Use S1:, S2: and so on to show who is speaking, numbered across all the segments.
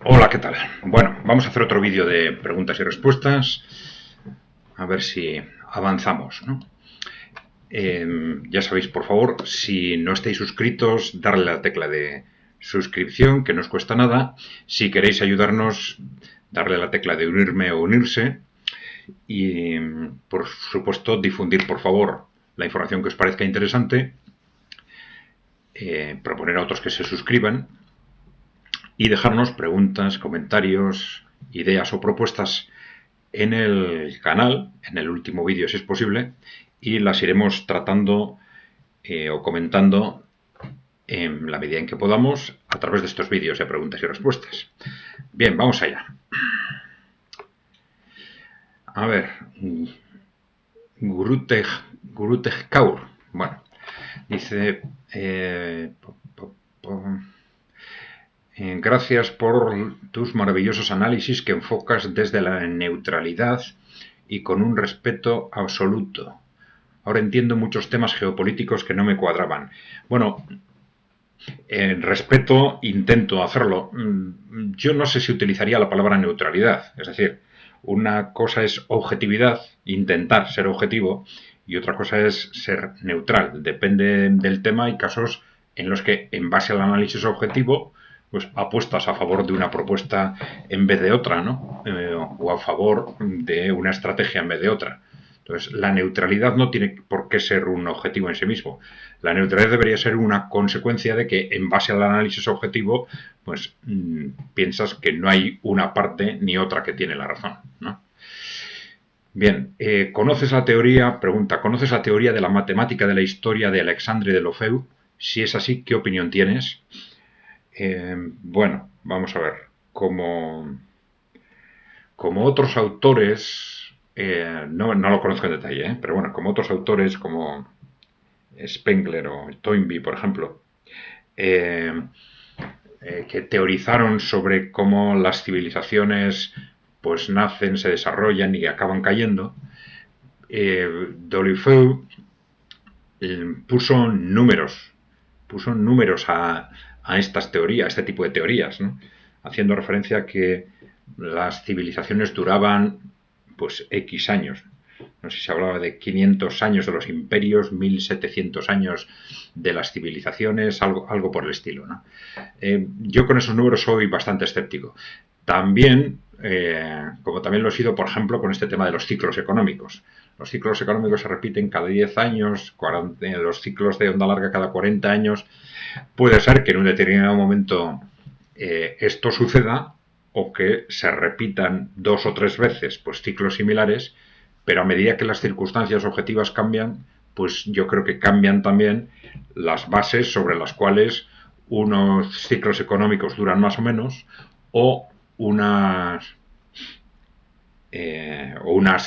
S1: Hola, ¿qué tal? Bueno, vamos a hacer otro vídeo de preguntas y respuestas. A ver si avanzamos, ¿no? Ya sabéis, por favor, si no estáis suscritos, darle a la tecla de suscripción, que no os cuesta nada. Si queréis ayudarnos, darle a la tecla de unirme o unirse. Y, por supuesto, difundir, por favor, la información que os parezca interesante. Proponer a otros que se suscriban. Y dejarnos preguntas, comentarios, ideas o propuestas en el canal, en el último vídeo si es posible, y las iremos tratando o comentando en la medida en que podamos a través de estos vídeos de preguntas y respuestas. Bien, vamos allá. A ver, Gurutej Kaur, bueno, dice... gracias por tus maravillosos análisis que enfocas desde la neutralidad y con un respeto absoluto. Ahora entiendo muchos temas geopolíticos que no me cuadraban. Bueno, respeto, intento hacerlo. Yo no sé si utilizaría la palabra neutralidad. Es decir, una cosa es objetividad, intentar ser objetivo, y otra cosa es ser neutral. Depende del tema. Hay casos en los que, en base al análisis objetivo, pues apuestas a favor de una propuesta en vez de otra, ¿no? O a favor de una estrategia en vez de otra. Entonces, la neutralidad no tiene por qué ser un objetivo en sí mismo. La neutralidad debería ser una consecuencia de que, en base al análisis objetivo, pues piensas que no hay una parte ni otra que tiene la razón, ¿no? Bien, ¿conoces la teoría? Pregunta, ¿conoces la teoría de la matemática de la historia de Alexandre de Lefebvre? Si es así, ¿qué opinión tienes? Bueno, vamos a ver. Como otros autores, no lo conozco en detalle, pero bueno, como otros autores como Spengler o Toynbee, por ejemplo, que teorizaron sobre cómo las civilizaciones pues nacen, se desarrollan y acaban cayendo, Dolieu puso números a estas teorías, a este tipo de teorías, ¿no? Haciendo referencia a que las civilizaciones duraban pues X años. No sé si se hablaba de 500 años de los imperios, 1700 años de las civilizaciones, algo por el estilo, ¿no? Yo con esos números soy bastante escéptico. También, como también lo he sido, por ejemplo, con este tema de los ciclos económicos. Los ciclos económicos se repiten cada 10 años, los ciclos de onda larga cada 40 años. Puede ser que en un determinado momento esto suceda o que se repitan 2 o 3 veces pues ciclos similares, pero a medida que las circunstancias objetivas cambian, pues yo creo que cambian también las bases sobre las cuales unos ciclos económicos duran más o menos o unas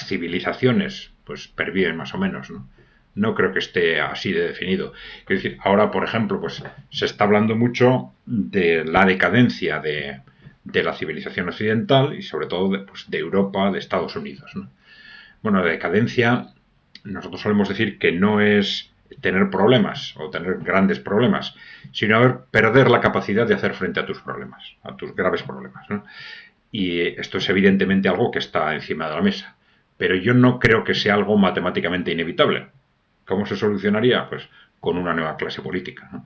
S1: civilizaciones pues perviven más o menos, ¿no? No creo que esté así de definido. Quiero decir, ahora, por ejemplo, pues se está hablando mucho de la decadencia de la civilización occidental y sobre todo de Europa, de Estados Unidos, ¿no? Bueno, la decadencia, nosotros solemos decir que no es tener problemas o tener grandes problemas, sino perder la capacidad de hacer frente a tus problemas, a tus graves problemas, ¿no? Y esto es evidentemente algo que está encima de la mesa. Pero yo no creo que sea algo matemáticamente inevitable. ¿Cómo se solucionaría? Pues con una nueva clase política, ¿no?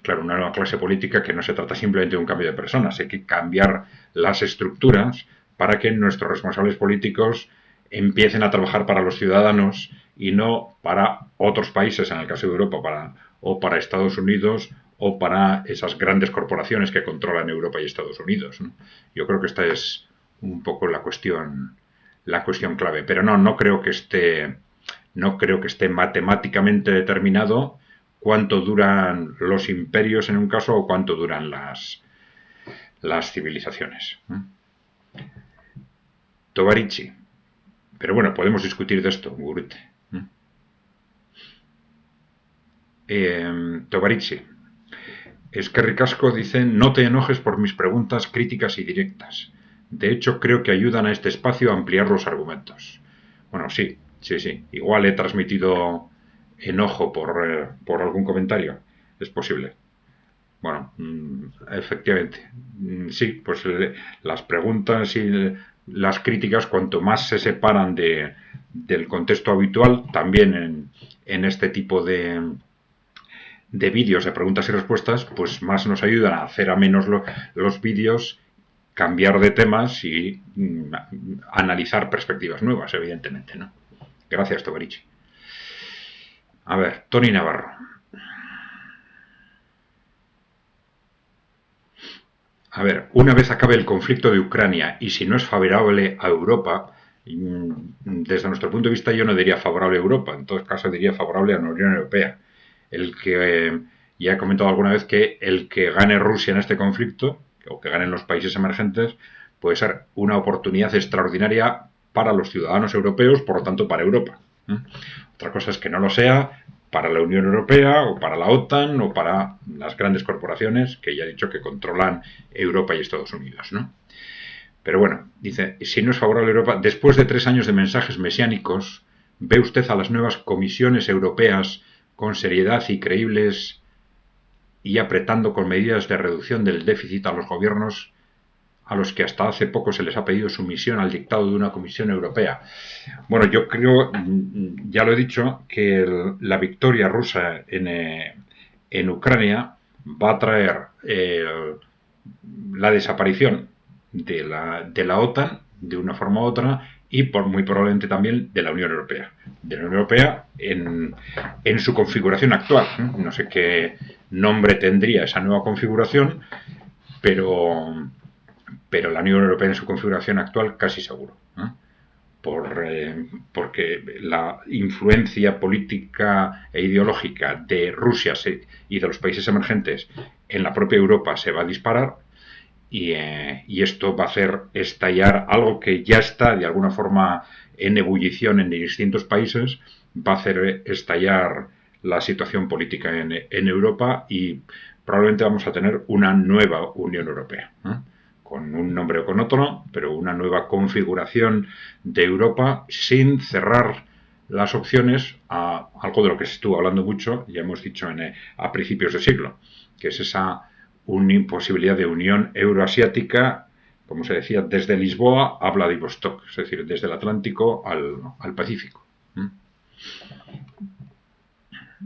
S1: Claro, una nueva clase política que no se trata simplemente de un cambio de personas, hay que cambiar las estructuras para que nuestros responsables políticos empiecen a trabajar para los ciudadanos y no para otros países, en el caso de Europa, o para Estados Unidos o para esas grandes corporaciones que controlan Europa y Estados Unidos, ¿no? Yo creo que esta es un poco la cuestión clave. Pero no creo que esté matemáticamente determinado cuánto duran los imperios en un caso o cuánto duran las civilizaciones. Tovarichi. Pero bueno, podemos discutir de esto, Gurute. Tovarichi. Es que Ricasco dice, no te enojes por mis preguntas críticas y directas. De hecho, creo que ayudan a este espacio a ampliar los argumentos. Bueno, sí. Igual he transmitido enojo por algún comentario. Es posible. Bueno, efectivamente. sí, pues las preguntas y las críticas, cuanto más se separan del contexto habitual, también en este tipo de vídeos de preguntas y respuestas, pues más nos ayudan a hacer a menos los vídeos, cambiar de temas y analizar perspectivas nuevas, evidentemente, ¿no? Gracias, Toberichi. A ver, Tony Navarro. A ver, una vez acabe el conflicto de Ucrania y si no es favorable a Europa, desde nuestro punto de vista yo no diría favorable a Europa, en todo caso diría favorable a la Unión Europea. El que, ya he comentado alguna vez que el que gane Rusia en este conflicto, o que ganen los países emergentes, puede ser una oportunidad extraordinaria para los ciudadanos europeos, por lo tanto para Europa. Otra cosa es que no lo sea para la Unión Europea o para la OTAN o para las grandes corporaciones que ya he dicho que controlan Europa y Estados Unidos, ¿no? Pero bueno, dice, si no es favorable a Europa, después de 3 años de mensajes mesiánicos, ¿ve usted a las nuevas comisiones europeas con seriedad y creíbles y apretando con medidas de reducción del déficit a los gobiernos a los que hasta hace poco se les ha pedido sumisión al dictado de una Comisión Europea? Bueno, yo creo, ya lo he dicho, que la victoria rusa en Ucrania va a traer la desaparición de la OTAN de una forma u otra y muy probablemente también de la Unión Europea. De la Unión Europea en su configuración actual. No sé qué nombre tendría esa nueva configuración, pero la Unión Europea en su configuración actual casi seguro. Porque la influencia política e ideológica de Rusia y de los países emergentes en la propia Europa se va a disparar y esto va a hacer estallar algo que ya está de alguna forma en ebullición en distintos países, va a hacer estallar la situación política en Europa y probablemente vamos a tener una nueva Unión Europea, con un nombre o con otro, pero una nueva configuración de Europa sin cerrar las opciones a algo de lo que se estuvo hablando mucho, ya hemos dicho a principios de siglo, que es esa una imposibilidad de unión euroasiática, como se decía, desde Lisboa a Vladivostok, es decir, desde el Atlántico al Pacífico.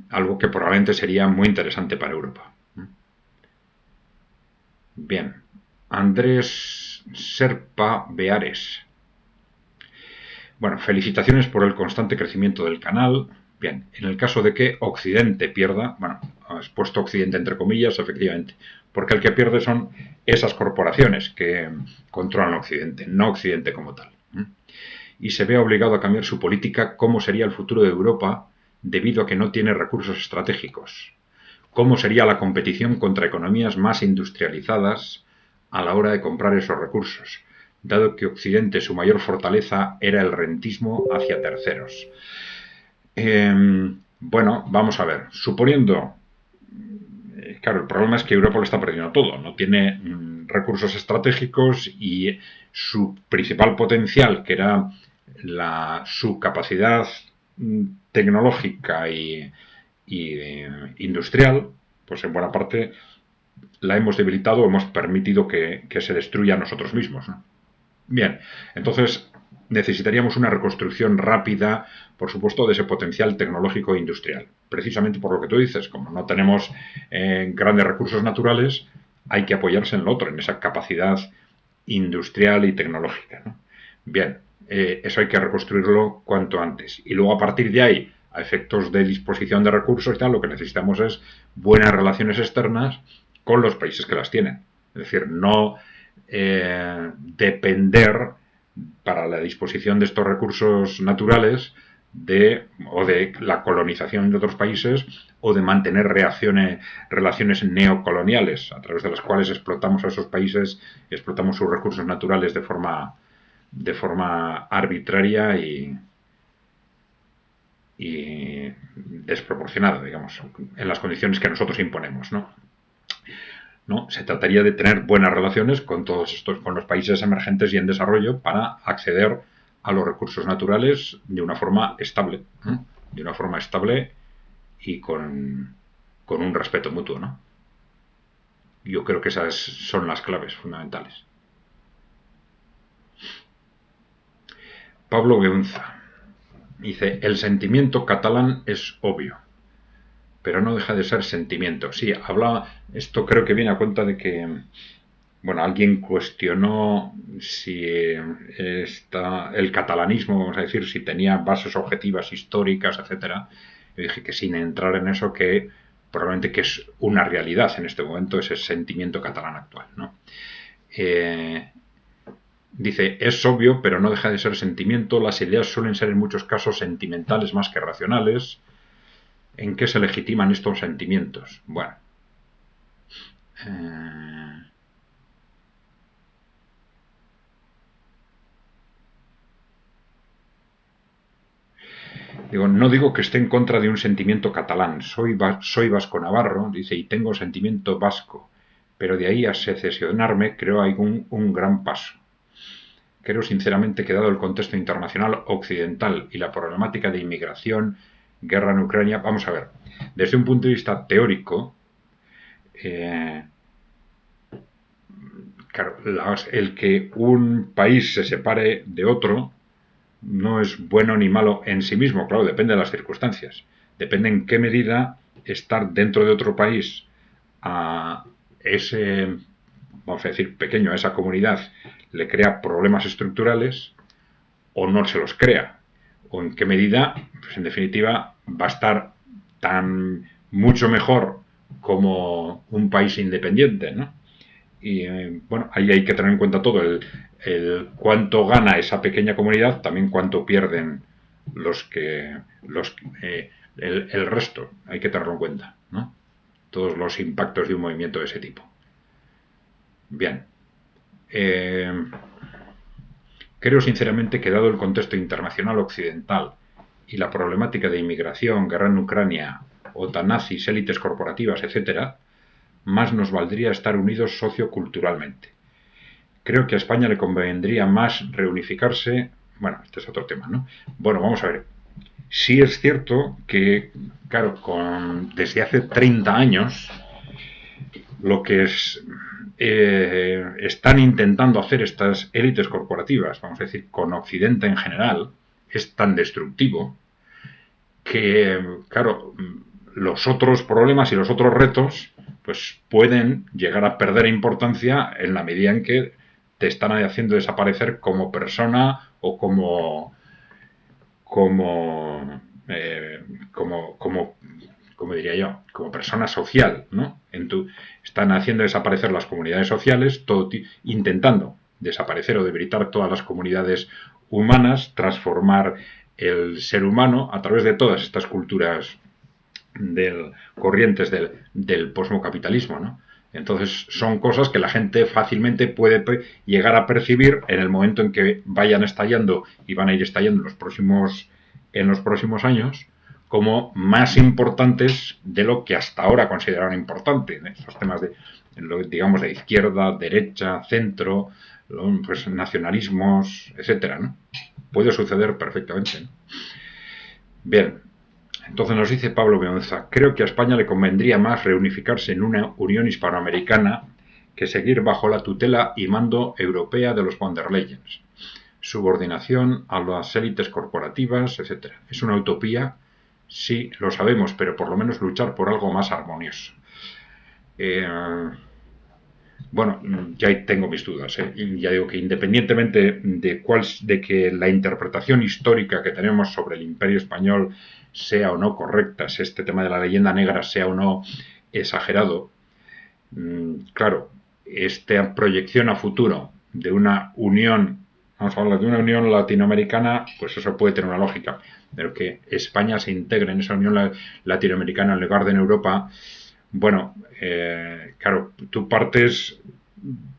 S1: Algo que probablemente sería muy interesante para Europa. Bien, Andrés Serpa Beares. Bueno, felicitaciones por el constante crecimiento del canal. Bien, en el caso de que Occidente pierda, bueno, has puesto Occidente entre comillas, efectivamente, porque el que pierde son esas corporaciones que controlan Occidente, no Occidente como tal. Y se ve obligado a cambiar su política, ¿cómo sería el futuro de Europa debido a que no tiene recursos estratégicos? ¿Cómo sería la competición contra economías más industrializadas a la hora de comprar esos recursos, dado que Occidente su mayor fortaleza era el rentismo hacia terceros? Bueno, vamos a ver. Suponiendo, claro, el problema es que Europa lo está perdiendo todo, no tiene recursos estratégicos y su principal potencial, que era su capacidad tecnológica y industrial, pues en buena parte la hemos debilitado, hemos permitido que se destruya a nosotros mismos, ¿no? Bien, entonces necesitaríamos una reconstrucción rápida, por supuesto, de ese potencial tecnológico e industrial. Precisamente por lo que tú dices, como no tenemos grandes recursos naturales, hay que apoyarse en lo otro, en esa capacidad industrial y tecnológica, ¿no? Bien, eso hay que reconstruirlo cuanto antes. Y luego a partir de ahí, a efectos de disposición de recursos y tal, lo que necesitamos es buenas relaciones externas con los países que las tienen. Es decir, no depender para la disposición de estos recursos naturales o de la colonización de otros países o de mantener relaciones neocoloniales a través de las cuales explotamos a esos países, explotamos sus recursos naturales de forma arbitraria y desproporcionada, digamos, en las condiciones que nosotros imponemos, ¿no? ¿No? Se trataría de tener buenas relaciones con todos estos, con los países emergentes y en desarrollo para acceder a los recursos naturales de una forma estable, ¿no? De una forma estable y con un respeto mutuo, ¿no? Yo creo que esas son las claves fundamentales. Pablo Beunza dice, el sentimiento catalán es obvio, pero no deja de ser sentimiento. Sí, hablaba, esto creo que viene a cuenta de que, bueno, alguien cuestionó si el catalanismo, vamos a decir, si tenía bases objetivas históricas, etcétera. Yo dije que sin entrar en eso, que probablemente que es una realidad en este momento ese sentimiento catalán actual, ¿no? Eh, Dice, es obvio, pero no deja de ser sentimiento. Las ideas suelen ser en muchos casos sentimentales más que racionales. ¿En qué se legitiman estos sentimientos? Bueno. Digo, no digo que esté en contra de un sentimiento catalán. Soy vasco navarro, dice, y tengo sentimiento vasco. Pero de ahí a secesionarme creo hay un gran paso. Creo sinceramente que dado el contexto internacional occidental y la problemática de inmigración, guerra en Ucrania, vamos a ver, desde un punto de vista teórico, claro, el que un país se separe de otro no es bueno ni malo en sí mismo, claro, depende de las circunstancias. Depende en qué medida estar dentro de otro país a ese, vamos a decir, pequeño, a esa comunidad, le crea problemas estructurales o no se los crea. O en qué medida, pues en definitiva, va a estar tan mucho mejor como un país independiente, ¿no? Y bueno, ahí hay que tener en cuenta todo, el cuánto gana esa pequeña comunidad, también cuánto pierden el resto, hay que tenerlo en cuenta, ¿no? Todos los impactos de un movimiento de ese tipo. Bien. Creo sinceramente que dado el contexto internacional occidental y la problemática de inmigración, guerra en Ucrania, OTAN nazis, élites corporativas, etcétera, más nos valdría estar unidos socioculturalmente. Creo que a España le convendría más reunificarse. Bueno, este es otro tema, ¿no? Bueno, vamos a ver. Sí es cierto que, claro, desde hace 30 años, lo que están intentando hacer estas élites corporativas, vamos a decir, con Occidente en general, es tan destructivo que, claro, los otros problemas y los otros retos pues pueden llegar a perder importancia en la medida en que te están haciendo desaparecer como persona o como eh, como, como, como diría yo, como persona social, ¿no? Están haciendo desaparecer las comunidades sociales, intentando desaparecer o debilitar todas las comunidades humanas, transformar el ser humano a través de todas estas culturas corrientes del posmocapitalismo, ¿no? Entonces son cosas que la gente fácilmente puede llegar a percibir en el momento en que vayan estallando y van a ir estallando en los próximos años como más importantes de lo que hasta ahora consideraban importante. Estos temas digamos, de izquierda, derecha, centro, pues nacionalismos, etcétera, ¿no? Puede suceder perfectamente, ¿no? Bien, entonces nos dice Pablo Beonza, creo que a España le convendría más reunificarse en una Unión Hispanoamericana que seguir bajo la tutela y mando europea de los von der Leyen, subordinación a las élites corporativas, etc. Es una utopía, sí, lo sabemos, pero por lo menos luchar por algo más armonioso. Bueno, ya tengo mis dudas. Ya digo que independientemente de que la interpretación histórica que tenemos sobre el Imperio Español sea o no correcta, si este tema de la leyenda negra sea o no exagerado, claro, esta proyección a futuro de una unión, vamos a hablar de una unión latinoamericana, pues eso puede tener una lógica, pero que España se integre en esa unión latinoamericana en lugar de en Europa, bueno, claro, tú partes,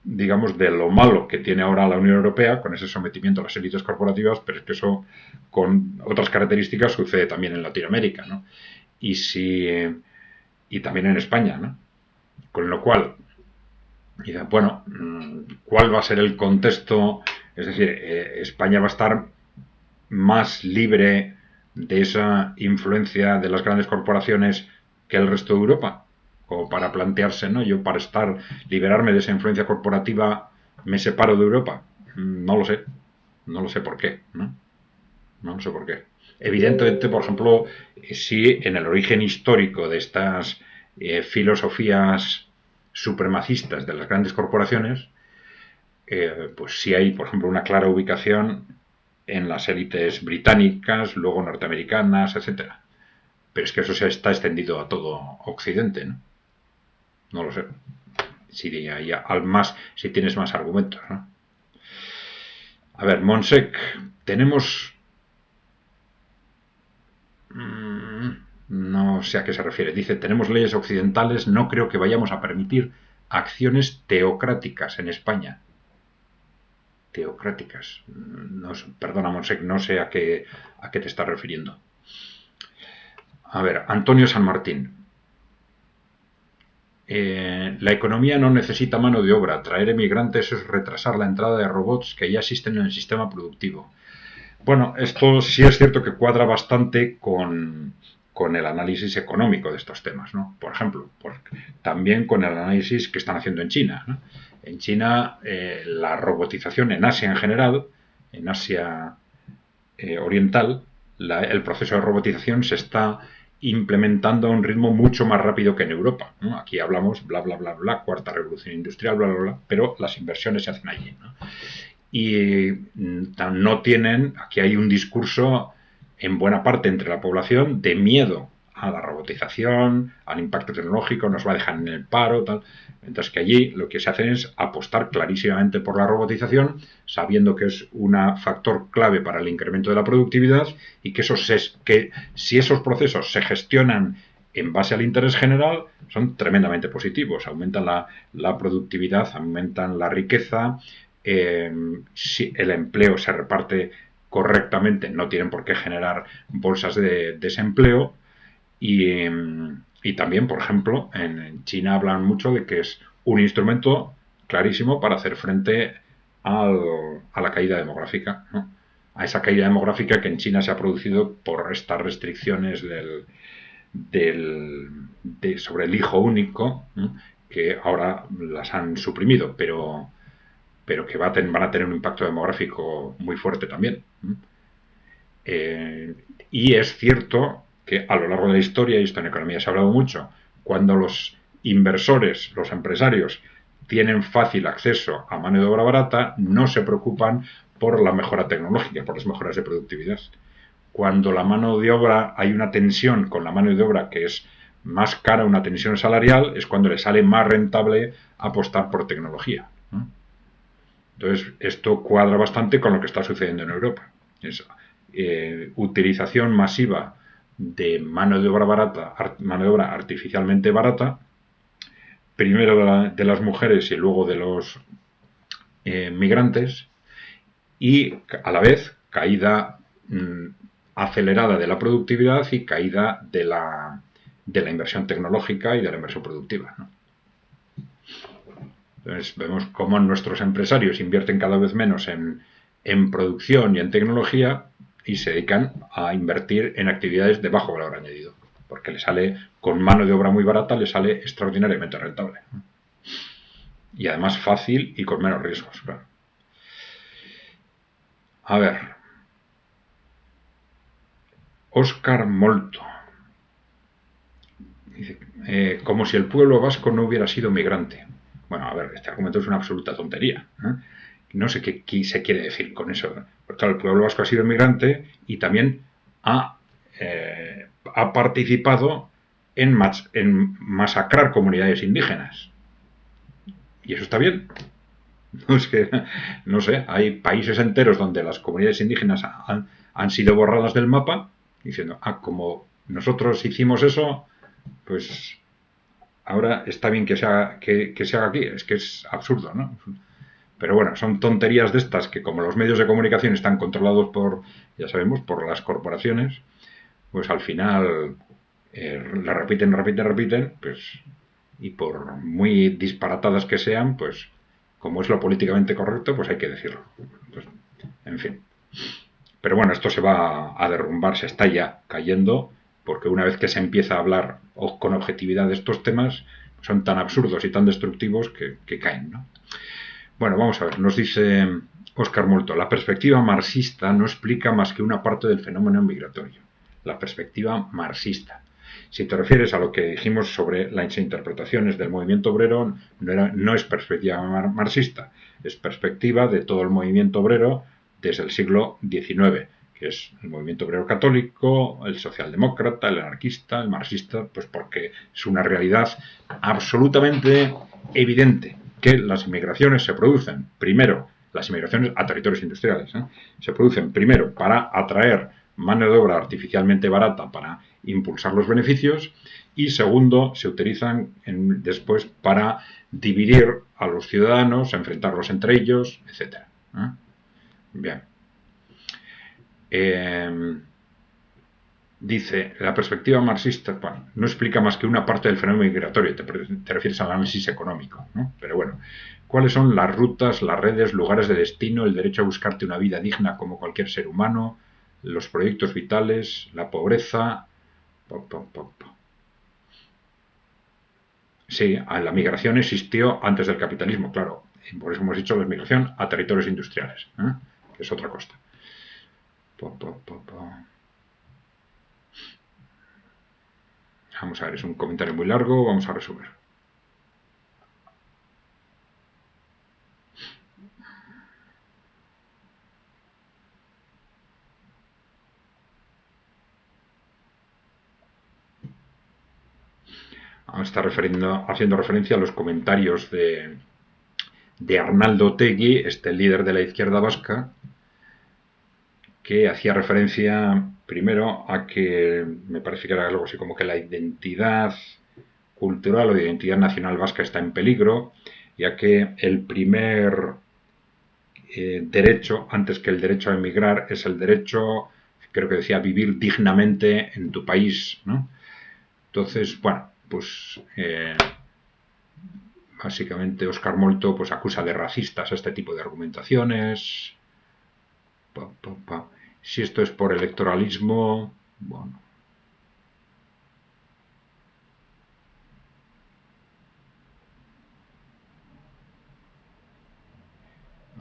S1: digamos, de lo malo que tiene ahora la Unión Europea con ese sometimiento a las élites corporativas, pero es que eso con otras características sucede también en Latinoamérica, ¿no? Y también en España, ¿no? Con lo cual, bueno, ¿cuál va a ser el contexto? Es decir, España va a estar más libre de esa influencia de las grandes corporaciones que el resto de Europa, como para plantearse, ¿no? Yo para liberarme de esa influencia corporativa, me separo de Europa. No lo sé. No lo sé por qué, ¿no? No lo sé por qué. Evidentemente, por ejemplo, sí, en el origen histórico de estas filosofías supremacistas de las grandes corporaciones, pues sí hay, por ejemplo, una clara ubicación en las élites británicas, luego norteamericanas, etcétera. Pero es que eso se está extendido a todo Occidente, ¿no? No lo sé. Si tienes más argumentos, ¿no? A ver, Monsec, tenemos no sé a qué se refiere. Dice, tenemos leyes occidentales, no creo que vayamos a permitir acciones teocráticas en España. Teocráticas. No, perdona, Monsec, no sé a qué te estás refiriendo. A ver, Antonio San Martín. La economía no necesita mano de obra. Traer emigrantes es retrasar la entrada de robots que ya existen en el sistema productivo. Bueno, esto sí es cierto que cuadra bastante con el análisis económico de estos temas, ¿no? Por ejemplo, también con el análisis que están haciendo en China, ¿no? En China, la robotización en Asia en general, en Asia oriental, el proceso de robotización se está implementando a un ritmo mucho más rápido que en Europa, ¿no? Aquí hablamos bla bla bla bla, cuarta revolución industrial, bla bla bla, pero las inversiones se hacen allí, ¿no? Y no tienen, aquí hay un discurso en buena parte entre la población de miedo a la robotización, al impacto tecnológico, nos va a dejar en el paro, tal. Mientras que allí lo que se hace es apostar clarísimamente por la robotización, sabiendo que es un factor clave para el incremento de la productividad y que, que si esos procesos se gestionan en base al interés general, son tremendamente positivos. Aumentan la productividad, aumentan la riqueza, si el empleo se reparte correctamente, no tienen por qué generar bolsas de desempleo y también, por ejemplo, en China hablan mucho de que es un instrumento clarísimo para hacer frente a la caída demográfica, ¿no? A esa caída demográfica que en China se ha producido por estas restricciones sobre el hijo único, ¿no? Que ahora las han suprimido, pero que van a tener un impacto demográfico muy fuerte también. Y es cierto que a lo largo de la historia, y esto en economía se ha hablado mucho, cuando los inversores, los empresarios, tienen fácil acceso a mano de obra barata, no se preocupan por la mejora tecnológica, por las mejoras de productividad. Cuando la mano de obra, hay una tensión con la mano de obra que es más cara, una tensión salarial, es cuando le sale más rentable apostar por tecnología. Entonces, esto cuadra bastante con lo que está sucediendo en Europa. Es utilización masiva de mano de obra barata, mano de obra artificialmente barata, primero de las mujeres y luego de los migrantes, y a la vez caída acelerada de la productividad y caída de la inversión tecnológica y de la inversión productiva, ¿no? Entonces vemos cómo nuestros empresarios invierten cada vez menos en producción y en tecnología y se dedican a invertir en actividades de bajo valor añadido, porque le sale, con mano de obra muy barata, le sale extraordinariamente rentable. Y además fácil y con menos riesgos, claro. A ver. Óscar Molto. Dice, como si el pueblo vasco no hubiera sido migrante. Bueno, a ver, este argumento es una absoluta tontería, ¿eh? No sé qué se quiere decir con eso. Porque claro, el pueblo vasco ha sido migrante y también ha participado en masacrar comunidades indígenas. Y eso está bien. No, es que, no sé, hay países enteros donde las comunidades indígenas han sido borradas del mapa, diciendo, como nosotros hicimos eso, pues ahora está bien que se haga aquí. Es que es absurdo, ¿no? Pero bueno, son tonterías de estas que, como los medios de comunicación están controlados ya sabemos, por las corporaciones, pues al final la repiten, pues, y por muy disparatadas que sean, pues como es lo políticamente correcto, pues hay que decirlo. Pues, en fin. Pero bueno, esto se va a derrumbar, se está ya cayendo porque una vez que se empieza a hablar con objetividad de estos temas, son tan absurdos y tan destructivos que caen, ¿no? Bueno, vamos a ver, nos dice Óscar Molto, la perspectiva marxista no explica más que una parte del fenómeno migratorio. La perspectiva marxista. Si te refieres a lo que dijimos sobre las interpretaciones del movimiento obrero, no es perspectiva marxista, es perspectiva de todo el movimiento obrero desde el siglo XIX, que es el movimiento obrero católico, el socialdemócrata, el anarquista, el marxista, pues porque es una realidad absolutamente evidente que las inmigraciones se producen primero, las inmigraciones a territorios industriales, se producen primero para atraer mano de obra artificialmente barata para impulsar los beneficios y segundo, se utilizan después para dividir a los ciudadanos, enfrentarlos entre ellos, etc. Bien. Dice, la perspectiva marxista, bueno, no explica más que una parte del fenómeno migratorio, te refieres al análisis económico, ¿no? Pero bueno, ¿cuáles son las rutas, las redes, lugares de destino, el derecho a buscarte una vida digna como cualquier ser humano, los proyectos vitales, la pobreza? Sí, la migración existió antes del capitalismo, claro. Y por eso hemos dicho la migración a territorios industriales, que es otra cosa. Vamos a ver, es un comentario muy largo, vamos a resumir. Está haciendo referencia a los comentarios de Arnaldo Otegi, este líder de la izquierda vasca, que hacía referencia primero a que me parece que era algo así como que la identidad cultural o de identidad nacional vasca está en peligro, ya que el primer derecho, antes que el derecho a emigrar, es el derecho, creo que decía, a vivir dignamente en tu país, ¿no? Entonces, bueno, pues básicamente Óscar Molto pues acusa de racistas a este tipo de argumentaciones. Si esto es por electoralismo, bueno.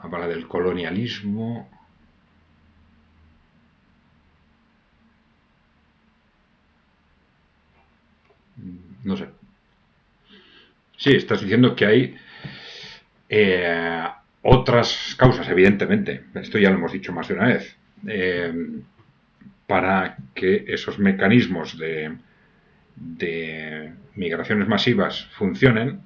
S1: Habla del colonialismo. No sé. Sí, estás diciendo que hay otras causas, evidentemente. Esto ya lo hemos dicho más de una vez. Para que esos mecanismos de migraciones masivas funcionen,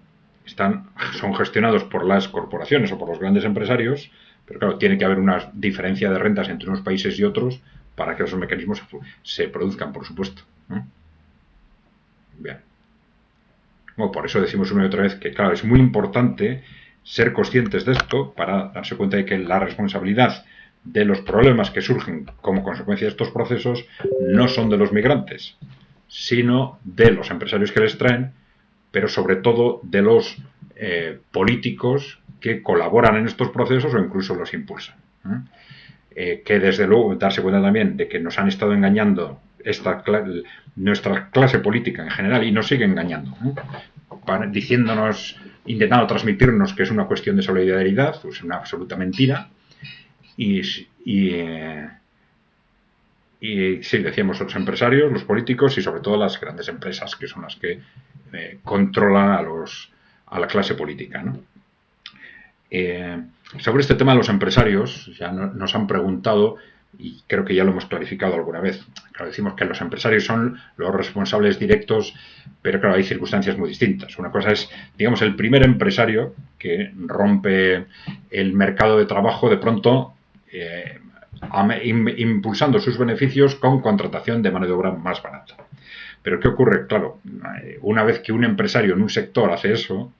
S1: son gestionados por las corporaciones o por los grandes empresarios, pero claro, tiene que haber una diferencia de rentas entre unos países y otros para que esos mecanismos se produzcan, por supuesto. Bien. Bueno, por eso decimos una y otra vez que, claro, es muy importante ser conscientes de esto para darse cuenta de que la responsabilidad de los problemas que surgen como consecuencia de estos procesos no son de los migrantes, sino de los empresarios que les traen, pero sobre todo de los políticos que colaboran en estos procesos o incluso los impulsan. Que desde luego darse cuenta también de que nos han estado engañando nuestra clase política en general y nos sigue engañando, diciéndonos, intentando transmitirnos que es una cuestión de solidaridad, pues una absoluta mentira. Y sí, decíamos los empresarios, los políticos y sobre todo las grandes empresas que son las que controlan a la clase política, ¿no? Sobre este tema de los empresarios, ya nos han preguntado, y creo que ya lo hemos clarificado alguna vez. Claro, decimos que los empresarios son los responsables directos, pero claro, hay circunstancias muy distintas. Una cosa es, digamos, el primer empresario que rompe el mercado de trabajo de pronto, impulsando sus beneficios con contratación de mano de obra más barata. Pero ¿qué ocurre? Claro, una vez que un empresario en un sector hace eso,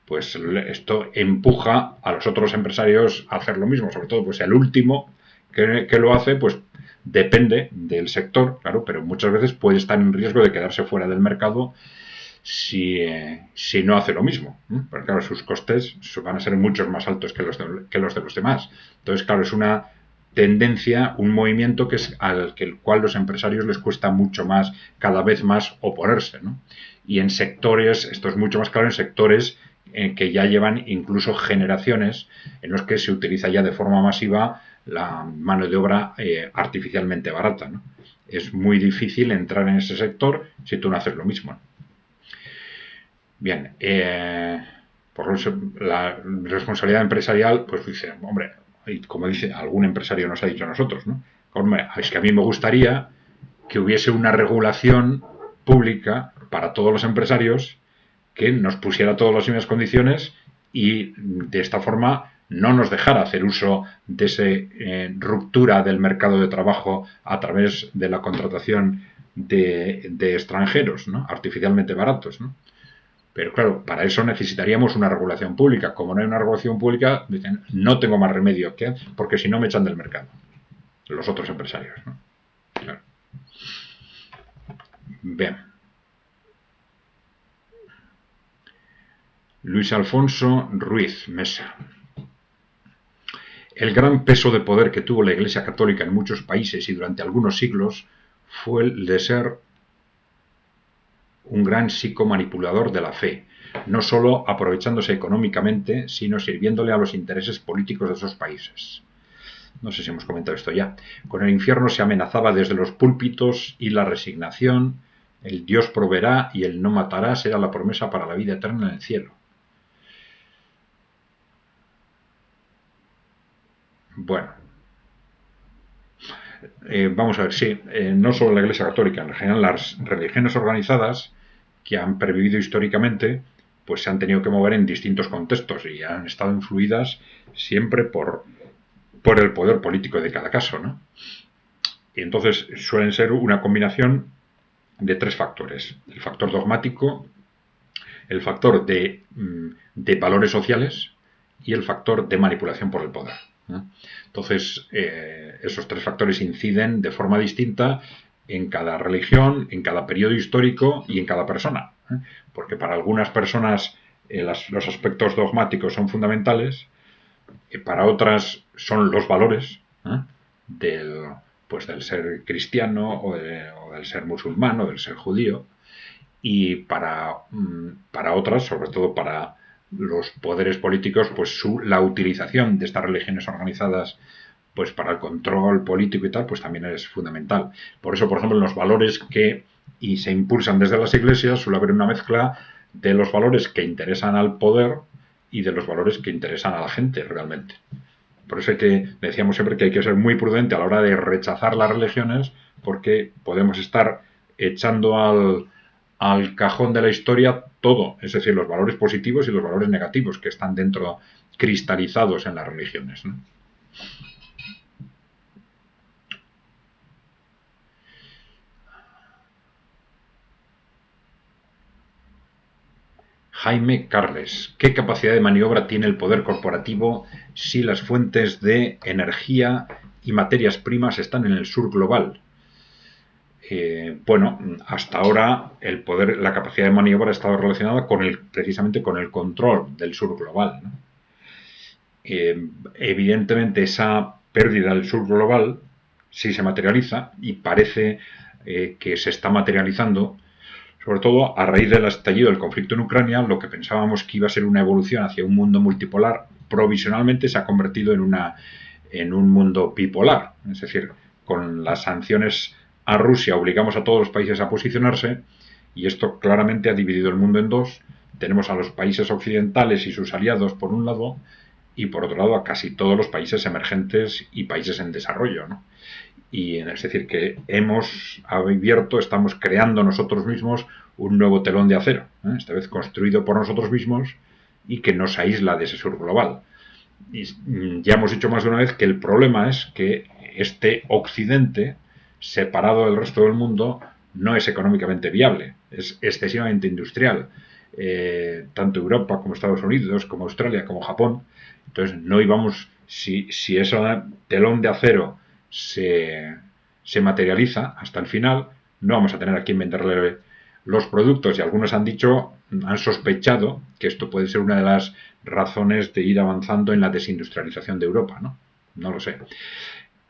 S1: pues esto empuja a los otros empresarios a hacer lo mismo, sobre todo pues el último que lo hace, pues depende del sector, claro, pero muchas veces puede estar en riesgo de quedarse fuera del mercado si no hace lo mismo. Porque claro, sus costes van a ser mucho más altos que los de los demás. Entonces, claro, es una tendencia, un movimiento que es al que el cual los empresarios les cuesta mucho más, cada vez más oponerse, ¿no? Y en sectores, esto es mucho más claro en sectores que ya llevan incluso generaciones en los que se utiliza ya de forma masiva la mano de obra artificialmente barata, ¿no? Es muy difícil entrar en ese sector si tú no haces lo mismo, ¿no? Bien, por eso la responsabilidad empresarial, pues dice, hombre, y como dice algún empresario nos ha dicho a nosotros, ¿no? Hombre, es que a mí me gustaría que hubiese una regulación pública para todos los empresarios que nos pusiera todas las mismas condiciones y de esta forma no nos dejara hacer uso de esa ruptura del mercado de trabajo a través de la contratación de extranjeros, ¿no? Artificialmente baratos, ¿no? Pero claro, para eso necesitaríamos una regulación pública. Como no hay una regulación pública, dicen, no tengo más remedio que, porque si no me echan del mercado los otros empresarios, ¿no? Claro. Bien. Luis Alfonso Ruiz Mesa. El gran peso de poder que tuvo la Iglesia Católica en muchos países y durante algunos siglos fue el de ser un gran psicomanipulador de la fe, no solo aprovechándose económicamente, sino sirviéndole a los intereses políticos de esos países. No sé si hemos comentado esto ya. Con el infierno se amenazaba desde los púlpitos y la resignación, el Dios proveerá y el no matará será la promesa para la vida eterna en el cielo. Bueno, vamos a ver, sí, no solo la Iglesia Católica, en general las religiones organizadas que han pervivido históricamente, pues se han tenido que mover en distintos contextos y han estado influidas siempre por el poder político de cada caso, ¿no? Y entonces suelen ser una combinación de tres factores. El factor dogmático, el factor de valores sociales y el factor de manipulación por el poder, ¿no? Entonces, esos tres factores inciden de forma distinta en cada religión, en cada periodo histórico y en cada persona, ¿eh? Porque para algunas personas los aspectos dogmáticos son fundamentales, para otras son los valores, ¿eh? Del ser cristiano o del ser musulmán o del ser judío, y para otras, sobre todo para los poderes políticos, pues la utilización de estas religiones organizadas pues para el control político y tal, pues también es fundamental. Por eso, por ejemplo, en los valores que se impulsan desde las iglesias suele haber una mezcla de los valores que interesan al poder y de los valores que interesan a la gente realmente. Por eso decíamos siempre que hay que ser muy prudente a la hora de rechazar las religiones, porque podemos estar echando al cajón de la historia todo, es decir, los valores positivos y los valores negativos que están dentro, cristalizados en las religiones, ¿no? Jaime Carles, ¿qué capacidad de maniobra tiene el poder corporativo si las fuentes de energía y materias primas están en el sur global? Bueno, hasta ahora el poder, la capacidad de maniobra ha estado relacionada precisamente con el control del sur global, ¿no? Evidentemente esa pérdida del sur global sí se materializa y parece que se está materializando, sobre todo a raíz del estallido del conflicto en Ucrania. Lo que pensábamos que iba a ser una evolución hacia un mundo multipolar, provisionalmente se ha convertido en un mundo bipolar. Es decir, con las sanciones a Rusia obligamos a todos los países a posicionarse y esto claramente ha dividido el mundo en dos. Tenemos a los países occidentales y sus aliados por un lado y por otro lado a casi todos los países emergentes y países en desarrollo, ¿no? Y es decir, que estamos creando nosotros mismos un nuevo telón de acero, ¿eh? Esta vez construido por nosotros mismos y que nos aísla de ese sur global. Y ya hemos dicho más de una vez que el problema es que este occidente, separado del resto del mundo, no es económicamente viable, es excesivamente industrial. Tanto Europa como Estados Unidos, como Australia, como Japón. Entonces no íbamos, si ese telón de acero se materializa hasta el final, no vamos a tener a quien venderle los productos, y algunos han sospechado que esto puede ser una de las razones de ir avanzando en la desindustrialización de Europa, ¿no? No lo sé.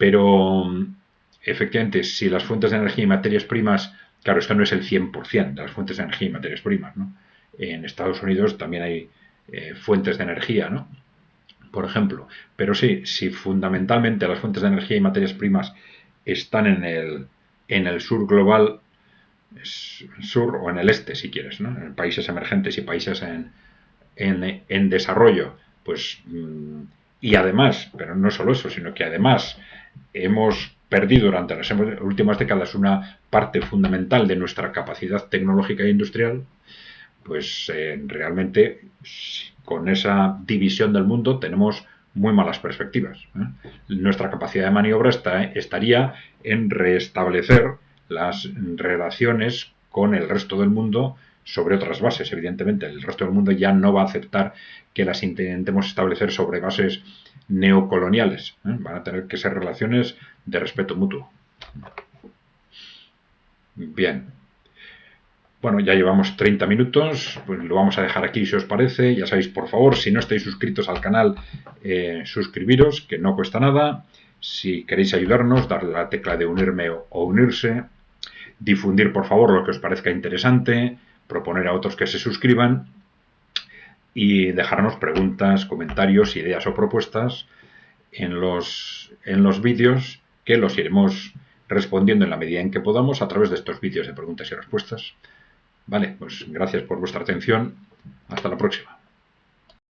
S1: Pero efectivamente, si las fuentes de energía y materias primas, claro, esto no es el 100% de las fuentes de energía y materias primas, ¿no? En Estados Unidos también hay fuentes de energía, ¿no? Por ejemplo. Pero sí, si fundamentalmente las fuentes de energía y materias primas están en el sur global, sur o en el este, si quieres, ¿no? En países emergentes y países en desarrollo, pues, y además, pero no solo eso, sino que además hemos perdido durante las últimas décadas una parte fundamental de nuestra capacidad tecnológica e industrial, pues realmente con esa división del mundo tenemos muy malas perspectivas. Nuestra capacidad de maniobra estaría en restablecer las relaciones con el resto del mundo sobre otras bases. Evidentemente, el resto del mundo ya no va a aceptar que las intentemos establecer sobre bases neocoloniales. Van a tener que ser relaciones de respeto mutuo. Bien. Bueno, ya llevamos 30 minutos, pues lo vamos a dejar aquí si os parece. Ya sabéis, por favor, si no estáis suscritos al canal, suscribiros, que no cuesta nada. Si queréis ayudarnos, darle la tecla de unirme o unirse. Difundir, por favor, lo que os parezca interesante. Proponer a otros que se suscriban. Y dejarnos preguntas, comentarios, ideas o propuestas en los vídeos, que los iremos respondiendo en la medida en que podamos a través de estos vídeos de preguntas y respuestas. Vale, pues gracias por vuestra atención. Hasta la próxima.